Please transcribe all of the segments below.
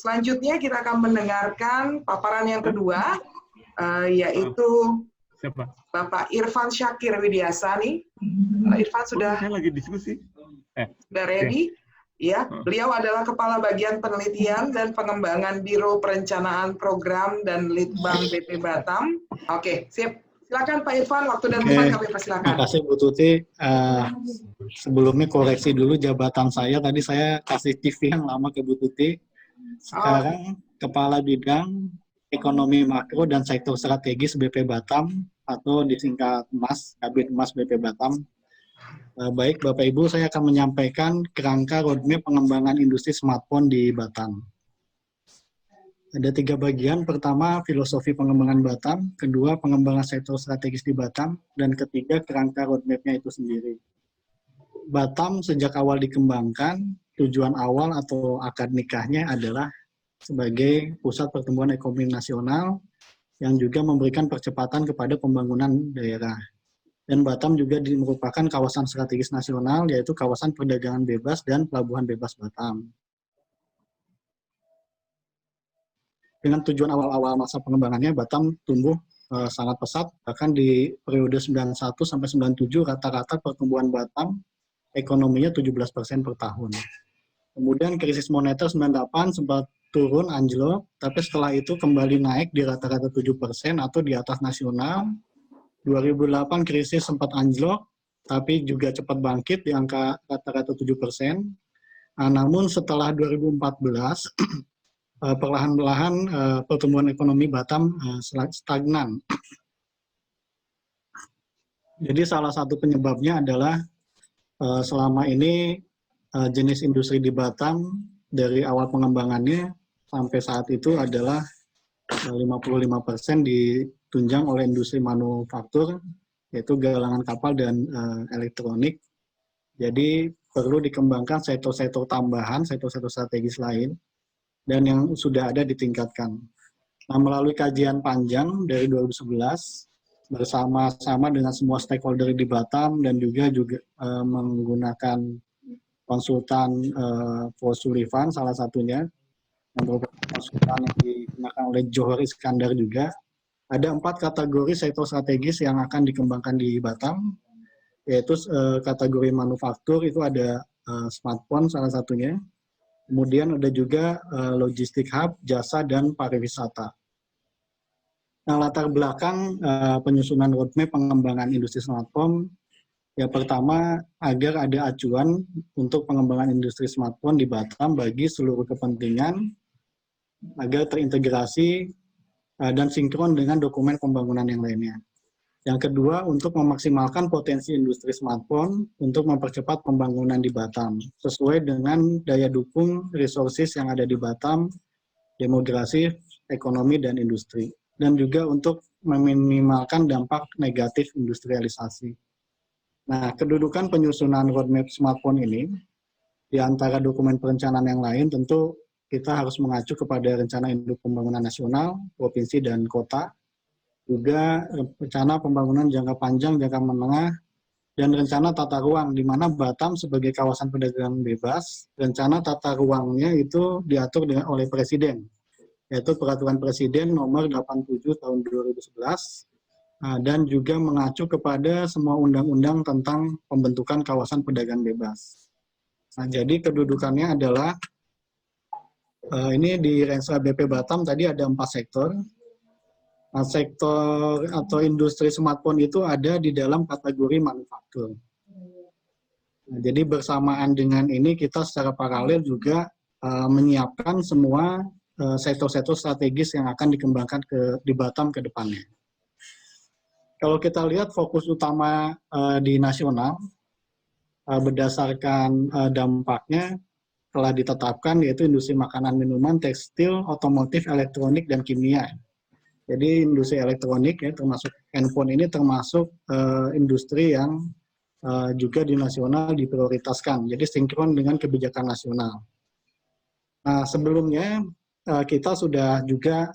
Selanjutnya kita akan mendengarkan paparan yang kedua, yaitu Siapa? Bapak Irfan Syakir Widiasa nih. Irfan sudah saya lagi diskusi. Sudah ready? Ya, beliau adalah Kepala Bagian Penelitian dan Pengembangan Biro Perencanaan Program dan Litbang BP Batam. Oke, sip. Silakan Pak Irfan, waktu dan tempat kami persilakan. Terima kasih Bu Tuti. Sebelumnya koreksi dulu jabatan saya. Tadi saya kasih TV yang lama ke Bu Tuti. Sekarang Kepala Bidang Ekonomi Makro dan Sektor Strategis BP Batam atau disingkat MAS, Kabit Mas BP Batam. Baik Bapak Ibu, saya akan menyampaikan kerangka roadmap pengembangan industri smartphone di Batam. Ada 3 bagian, pertama filosofi pengembangan Batam, kedua pengembangan sektor strategis di Batam, dan ketiga kerangka roadmap-nya itu sendiri. Batam sejak awal dikembangkan, tujuan awal atau akad nikahnya adalah sebagai pusat pertumbuhan ekonomi nasional yang juga memberikan percepatan kepada pembangunan daerah. Dan Batam juga merupakan kawasan strategis nasional, yaitu kawasan perdagangan bebas dan pelabuhan bebas Batam. Dengan tujuan awal-awal masa pengembangannya, Batam tumbuh sangat pesat, bahkan di periode 91 sampai 97 rata-rata pertumbuhan Batam ekonominya 17% per tahun. Kemudian krisis moneter 98 sempat turun anjlok, tapi setelah itu kembali naik di rata-rata 7% atau di atas nasional. 2008 krisis sempat anjlok, tapi juga cepat bangkit di angka rata-rata 7%. Namun setelah 2014, perlahan-lahan pertumbuhan ekonomi Batam stagnan. Jadi salah satu penyebabnya adalah selama ini jenis industri di Batam dari awal pengembangannya sampai saat itu adalah 55% ditunjang oleh industri manufaktur, yaitu galangan kapal dan elektronik. Jadi perlu dikembangkan sektor-sektor tambahan, sektor-sektor strategis lain, dan yang sudah ada ditingkatkan. Nah, melalui kajian panjang dari 2011, bersama-sama dengan semua stakeholder di Batam dan juga menggunakan konsultan Paul Sullivan salah satunya, yang merupakan konsultan yang digunakan oleh Johor Iskandar juga. Ada 4 kategori sektor strategis yang akan dikembangkan di Batam, yaitu kategori manufaktur, itu ada smartphone salah satunya. Kemudian ada juga logistik hub, jasa, dan pariwisata. Nah, latar belakang penyusunan roadmap pengembangan industri smartphone, ya pertama agar ada acuan untuk pengembangan industri smartphone di Batam bagi seluruh kepentingan agar terintegrasi dan sinkron dengan dokumen pembangunan yang lainnya. Yang kedua, untuk memaksimalkan potensi industri smartphone untuk mempercepat pembangunan di Batam sesuai dengan daya dukung resources yang ada di Batam, demografi, ekonomi, dan industri. Dan juga untuk meminimalkan dampak negatif industrialisasi. Nah, kedudukan penyusunan roadmap smartphone ini, di antara dokumen perencanaan yang lain, tentu kita harus mengacu kepada rencana induk pembangunan nasional, provinsi, dan kota, juga rencana pembangunan jangka panjang, jangka menengah, dan rencana tata ruang, di mana Batam sebagai kawasan perdagangan bebas, rencana tata ruangnya itu diatur oleh Presiden, yaitu Peraturan Presiden Nomor 87 Tahun 2011, dan juga mengacu kepada semua undang-undang tentang pembentukan kawasan perdagangan bebas. Nah, jadi kedudukannya adalah ini di Renstra BP Batam tadi ada 4 sektor. Nah, sektor atau industri smartphone itu ada di dalam kategori manufaktur. Nah, jadi bersamaan dengan ini kita secara paralel juga menyiapkan semua sektor-sektor strategis yang akan dikembangkan di Batam ke depannya. Kalau kita lihat fokus utama di nasional berdasarkan dampaknya telah ditetapkan, yaitu industri makanan, minuman, tekstil, otomotif, elektronik, dan kimia. Jadi industri elektronik ya, termasuk handphone ini termasuk industri yang juga di nasional diprioritaskan. Jadi sinkron dengan kebijakan nasional. Nah, sebelumnya kita sudah juga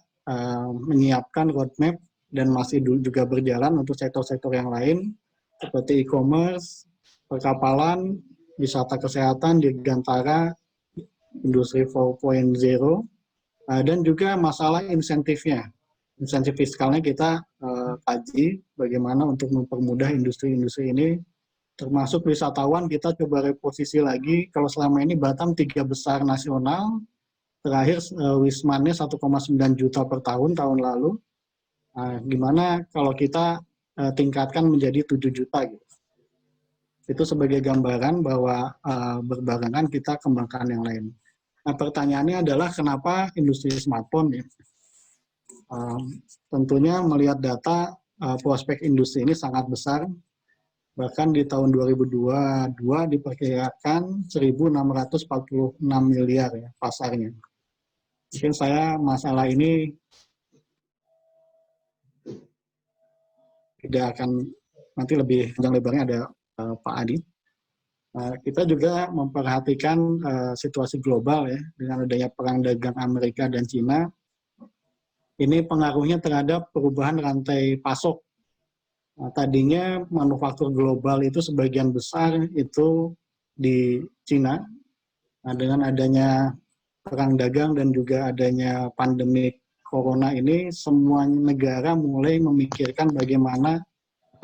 menyiapkan roadmap dan masih juga berjalan untuk sektor-sektor yang lain seperti e-commerce, perkapalan, wisata kesehatan, dirgantara, industri 4.0, Dan juga masalah insentifnya. Insentif fiskalnya kita kaji bagaimana untuk mempermudah industri-industri ini, termasuk wisatawan kita coba reposisi lagi. Kalau selama ini Batam 3 besar nasional, terakhir Wismannya 1,9 juta per tahun lalu. Gimana kalau kita tingkatkan menjadi 7 juta gitu. Itu sebagai gambaran bahwa berbarengan kita kembangkan yang lain. Nah, pertanyaannya adalah kenapa industri smartphone ya? Tentunya melihat data prospek industri ini sangat besar, bahkan di tahun 2022 diperkirakan 1.646 miliar ya pasarnya. Mungkin saya masalah ini tidak akan, nanti lebih panjang lebarnya ada Pak Adi. Kita juga memperhatikan situasi global ya, dengan adanya perang dagang Amerika dan Cina. Ini pengaruhnya terhadap perubahan rantai pasok. Tadinya manufaktur global itu sebagian besar itu di Cina. Dengan adanya perang dagang dan juga adanya pandemi corona ini, semua negara mulai memikirkan bagaimana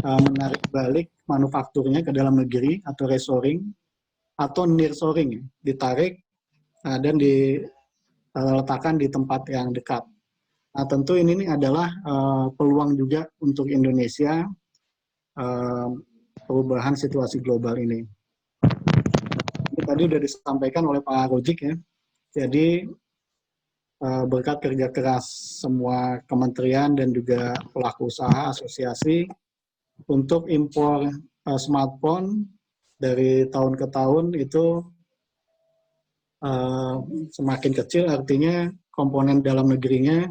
menarik balik manufakturnya ke dalam negeri atau reshoring atau nearshoring, ditarik dan diletakkan di tempat yang dekat. Nah, tentu ini adalah peluang juga untuk Indonesia perubahan situasi global ini. Ini tadi sudah disampaikan oleh Pak Rojik ya. Jadi berkat kerja keras semua kementerian dan juga pelaku usaha asosiasi untuk impor smartphone dari tahun ke tahun itu semakin kecil, artinya komponen dalam negerinya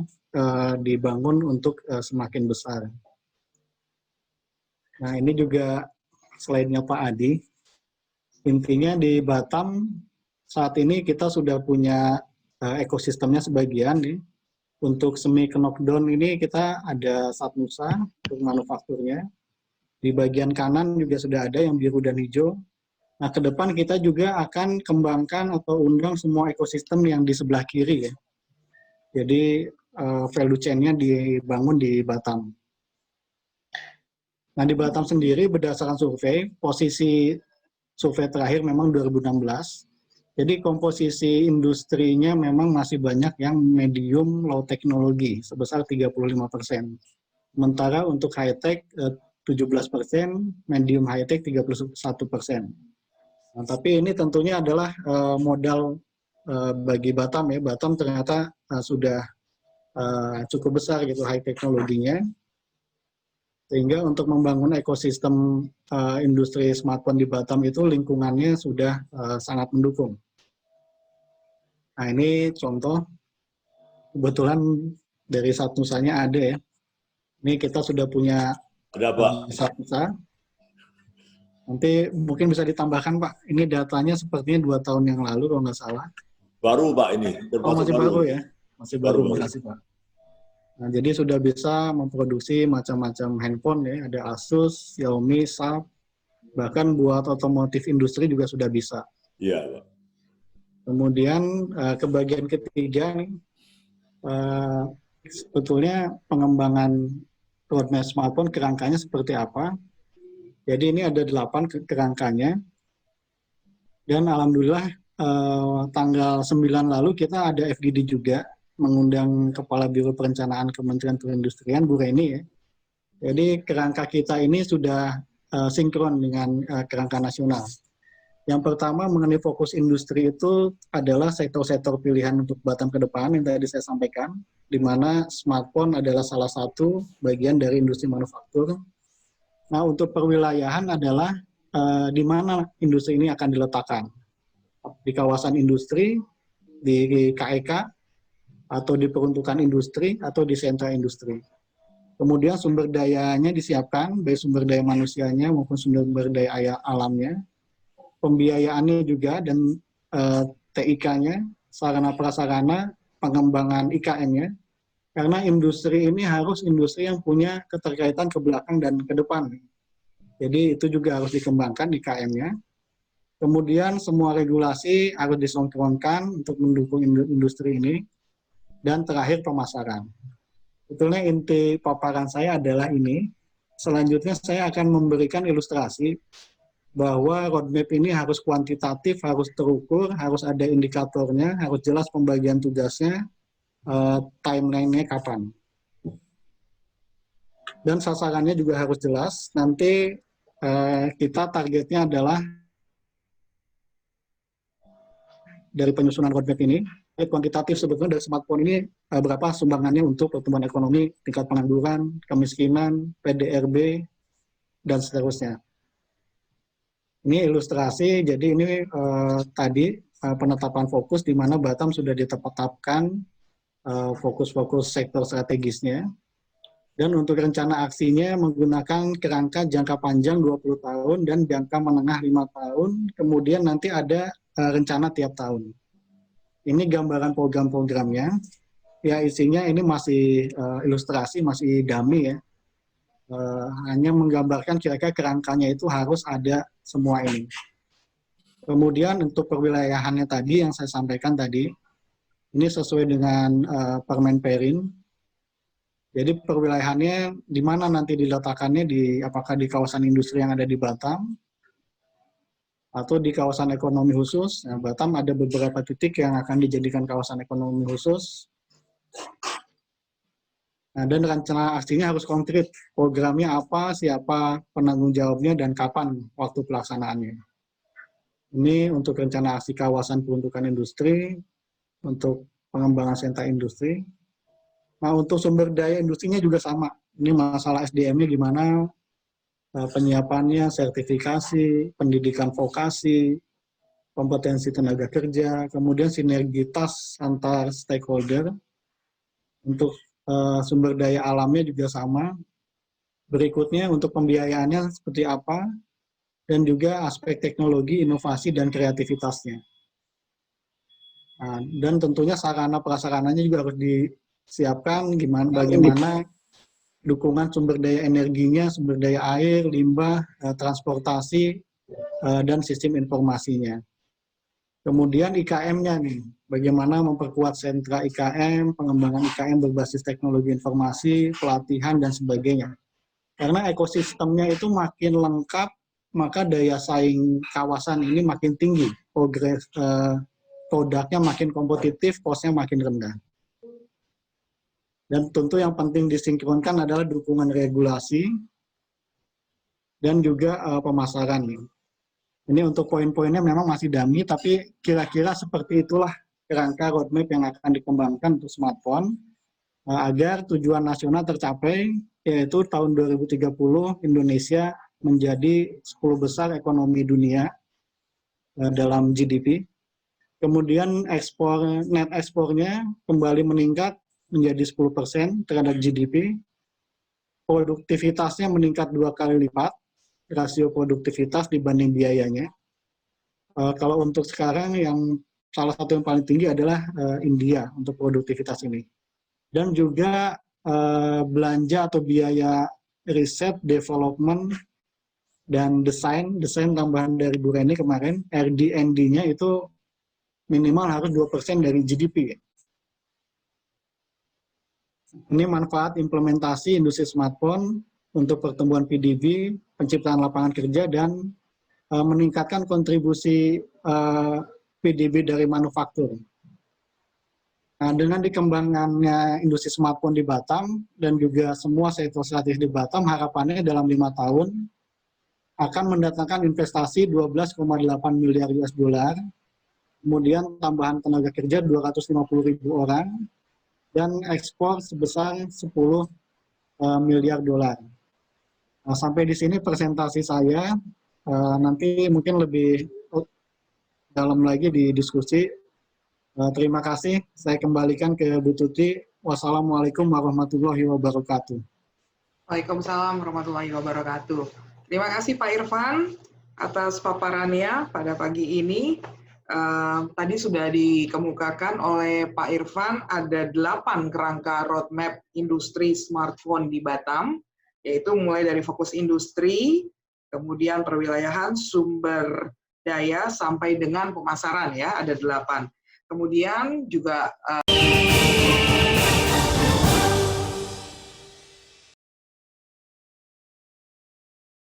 dibangun untuk semakin besar. Nah, ini juga slide-nya Pak Adi. Intinya di Batam saat ini kita sudah punya ekosistemnya sebagian nih. Untuk semi knockdown ini kita ada Satnusa untuk manufakturnya. Di bagian kanan juga sudah ada yang biru dan hijau. Nah, ke depan kita juga akan kembangkan atau undang semua ekosistem yang di sebelah kiri ya. Jadi value chain-nya dibangun di Batam. Nah, di Batam sendiri berdasarkan survei, posisi survei terakhir memang 2016. Jadi komposisi industrinya memang masih banyak yang medium low teknologi sebesar 35%. Sementara untuk high tech 17%, medium high tech 31%. Nah, tapi ini tentunya adalah modal bagi Batam ya. Batam ternyata sudah cukup besar gitu high teknologinya, sehingga untuk membangun ekosistem industri smartphone di Batam itu lingkungannya sudah sangat mendukung. Nah, ini contoh, kebetulan dari Satnusanya ada ya. Ini kita sudah punya Satnusa. Nanti mungkin bisa ditambahkan Pak, ini datanya sepertinya 2 tahun yang lalu kalau nggak salah. Baru Pak ini. Masih baru ya? Masih baru, makasih Pak. Nah, jadi sudah bisa memproduksi macam-macam handphone ya, ada Asus, Xiaomi, Sharp, bahkan buat otomotif industri juga sudah bisa. Iya Pak. Kemudian ke bagian ketiga nih, sebetulnya pengembangan roadmap smartphone kerangkanya seperti apa. Jadi ini ada 8 kerangkanya. Dan alhamdulillah tanggal 9 lalu kita ada FGD juga, mengundang Kepala Biro Perencanaan Kementerian Perindustrian, Bu Reni ya. Jadi kerangka kita ini sudah sinkron dengan kerangka nasional. Yang pertama mengenai fokus industri itu adalah sektor-sektor pilihan untuk Batam ke depan yang tadi saya sampaikan, di mana smartphone adalah salah satu bagian dari industri manufaktur. Nah, untuk perwilayahan adalah di mana industri ini akan diletakkan. Di kawasan industri, di KEK, atau diperuntukkan industri, atau di sentra industri. Kemudian sumber dayanya disiapkan, baik sumber daya manusianya maupun sumber daya alamnya. Pembiayaannya juga dan TIK-nya, sarana prasarana, pengembangan IKN-nya, karena industri ini harus industri yang punya keterkaitan ke belakang dan ke depan. Jadi itu juga harus dikembangkan IKN-nya. Kemudian semua regulasi harus disinkronkan untuk mendukung industri ini. dan terakhir pemasaran. Sebetulnya inti paparan saya adalah ini. Selanjutnya saya akan memberikan ilustrasi bahwa roadmap ini harus kuantitatif, harus terukur, harus ada indikatornya, harus jelas pembagian tugasnya, timeline-nya kapan. Dan sasarannya juga harus jelas. Nanti kita targetnya adalah dari penyusunan roadmap ini, kuantitatif sebetulnya dari smartphone ini berapa sumbangannya untuk pertumbuhan ekonomi, tingkat pengangguran, kemiskinan, PDRB, dan seterusnya. Ini ilustrasi, jadi ini tadi penetapan fokus di mana Batam sudah ditetapkan fokus-fokus sektor strategisnya. Dan untuk rencana aksinya menggunakan kerangka jangka panjang 20 tahun dan jangka menengah 5 tahun, kemudian nanti ada rencana tiap tahun. Ini gambaran program-programnya. Ya isinya ini masih ilustrasi, masih dummy ya. Hanya menggambarkan kira-kira kerangkanya itu harus ada semua ini. Kemudian untuk perwilayahannya tadi yang saya sampaikan tadi, ini sesuai dengan Permen Perin. Jadi perwilayahannya di mana nanti diletakkannya, apakah di kawasan industri yang ada di Batam, atau di kawasan ekonomi khusus. Nah, Batam ada beberapa titik yang akan dijadikan kawasan ekonomi khusus. Nah, dan rencana aksinya harus konkret. Programnya apa, siapa penanggung jawabnya, dan kapan waktu pelaksanaannya. Ini untuk rencana aksi kawasan peruntukan industri, untuk pengembangan sentra industri. Nah, untuk sumber daya industrinya juga sama. Ini masalah SDM-nya gimana, penyiapannya, sertifikasi, pendidikan vokasi, kompetensi tenaga kerja, kemudian sinergitas antar stakeholder. Untuk sumber daya alamnya juga sama. Berikutnya untuk pembiayaannya seperti apa, dan juga aspek teknologi, inovasi, dan kreativitasnya. Nah, dan tentunya sarana prasarananya juga harus disiapkan, bagaimana dukungan sumber daya energinya, sumber daya air, limbah, transportasi, dan sistem informasinya. Kemudian IKM-nya nih, bagaimana memperkuat sentra IKM, pengembangan IKM berbasis teknologi informasi, pelatihan, dan sebagainya. Karena ekosistemnya itu makin lengkap, maka daya saing kawasan ini makin tinggi, produknya makin kompetitif, cost-nya makin rendah. Dan tentu yang penting disinkronkan adalah dukungan regulasi dan juga pemasaran. Ini untuk poin-poinnya memang masih dummy, tapi kira-kira seperti itulah kerangka roadmap yang akan dikembangkan untuk smartphone agar tujuan nasional tercapai, yaitu tahun 2030 Indonesia menjadi 10 besar ekonomi dunia dalam GDP. Kemudian net ekspornya kembali meningkat menjadi 10% terhadap GDP. Produktivitasnya meningkat 2 kali lipat, rasio produktivitas dibanding biayanya. Kalau untuk sekarang yang salah satu yang paling tinggi adalah India untuk produktivitas ini. Dan juga belanja atau biaya riset, development, dan desain tambahan dari Bu Reni kemarin, RD&D-nya itu minimal harus 2% dari GDP. Ini manfaat implementasi industri smartphone untuk pertumbuhan PDB, penciptaan lapangan kerja, dan meningkatkan kontribusi PDB dari manufaktur. Nah, dengan dikembangkannya industri smartphone di Batam dan juga semua sektor strategis di Batam, harapannya dalam 5 tahun akan mendatangkan investasi 12,8 miliar US dollar, kemudian tambahan tenaga kerja 250.000 orang, dan ekspor sebesar 10 miliar dolar. Nah, sampai di sini presentasi saya, nanti mungkin lebih dalam lagi di diskusi. Terima kasih, saya kembalikan ke Bu Tuti. Wassalamualaikum warahmatullahi wabarakatuh. Waalaikumsalam warahmatullahi wabarakatuh. Terima kasih Pak Irfan atas paparannya pada pagi ini. Tadi sudah dikemukakan oleh Pak Irfan ada 8 kerangka roadmap industri smartphone di Batam, yaitu mulai dari fokus industri, kemudian perwilayahan, sumber daya, sampai dengan pemasaran ya, ada 8. Kemudian juga